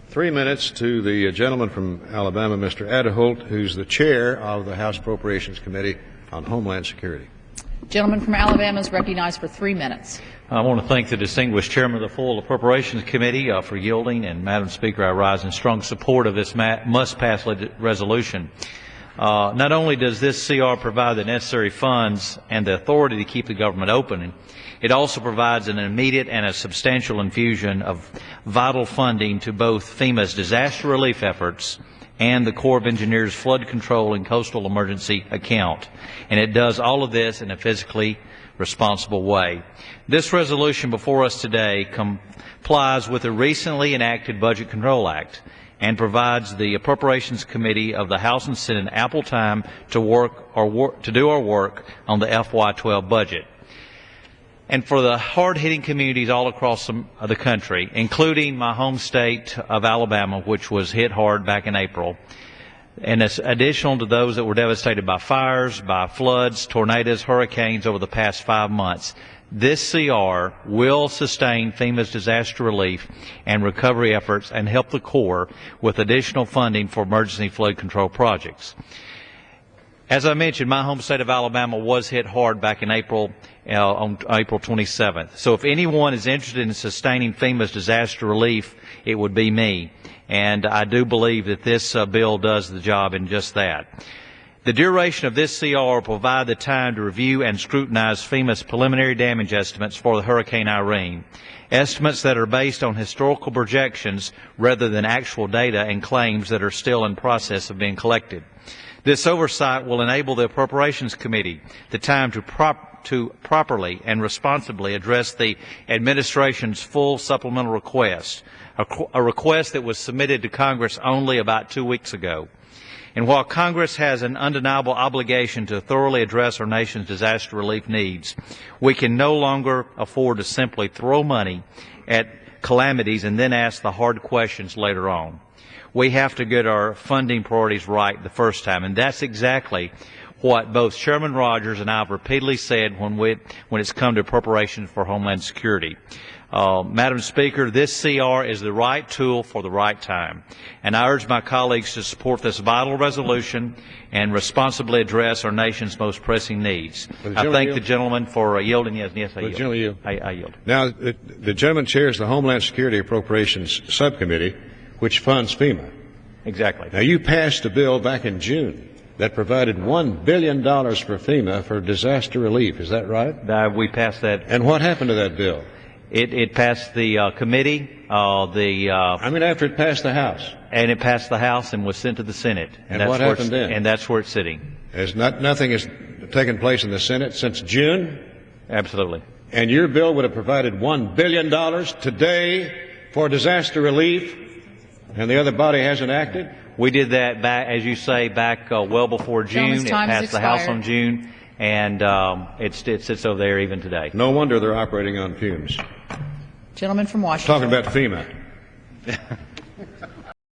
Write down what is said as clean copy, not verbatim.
3 minutes to the gentleman from Alabama, Mr. Aderholt, who's the chair of the House Appropriations Committee on Homeland Security. Gentleman from Alabama is recognized for 3 minutes. I want to thank the distinguished chairman of the full Appropriations Committee for yielding, and Madam Speaker, I rise in strong support of this must-pass resolution. Not only does this CR provide the necessary funds and the authority to keep the government open, it also provides an immediate and a substantial infusion of vital funding to both FEMA's disaster relief efforts and the Corps of Engineers Flood Control and Coastal Emergency Account. And it does all of this in a fiscally responsible way. This resolution before us today complies with the recently enacted Budget Control Act and provides the Appropriations Committee of the House and Senate ample time to do our work on the FY12 budget. And for the hard-hitting communities all across the country, including my home state of Alabama, which was hit hard back in April, and it's additional to those that were devastated by fires, by floods, tornadoes, hurricanes over the past 5 months, this CR will sustain FEMA's disaster relief and recovery efforts and help the Corps with additional funding for emergency flood control projects. As I mentioned, my home state of Alabama was hit hard back in April, on April 27th. So if anyone is interested in sustaining FEMA's disaster relief, it would be me. And I do believe that this bill does the job in just that. The duration of this CR will provide the time to review and scrutinize FEMA's preliminary damage estimates for the Hurricane Irene, estimates that are based on historical projections rather than actual data and claims that are still in process of being collected. This oversight will enable the Appropriations Committee the time to properly and responsibly address the administration's full supplemental request, a request that was submitted to Congress only about 2 weeks ago. And while Congress has an undeniable obligation to thoroughly address our nation's disaster relief needs, we can no longer afford to simply throw money at calamities and then ask the hard questions later on. We have to get our funding priorities right the first time, and that's exactly what both Chairman Rogers and I have repeatedly said when it's come to appropriations for Homeland Security. Madam Speaker, this CR is the right tool for the right time, and I urge my colleagues to support this vital resolution and responsibly address our nation's most pressing needs. I thank the gentleman for yielding. Yes, I yield. I yield. Now, the gentleman chairs the Homeland Security Appropriations Subcommittee, which funds FEMA. Exactly. Now, you passed a bill back in June that provided $1 billion for FEMA for disaster relief. Is that right? We passed that. And what happened to that bill? It passed the committee. I mean, after it passed the House. And it passed the House and was sent to the Senate. And what happened then? And that's where it's sitting. Nothing has taken place in the Senate since June? Absolutely. And your bill would have provided $1 billion today for disaster relief, and the other body hasn't acted? We did that back, as you say, back well before June. It passed the House on June, and it sits over there even today. No wonder they're operating on fumes. Gentleman from Washington. Talking about FEMA.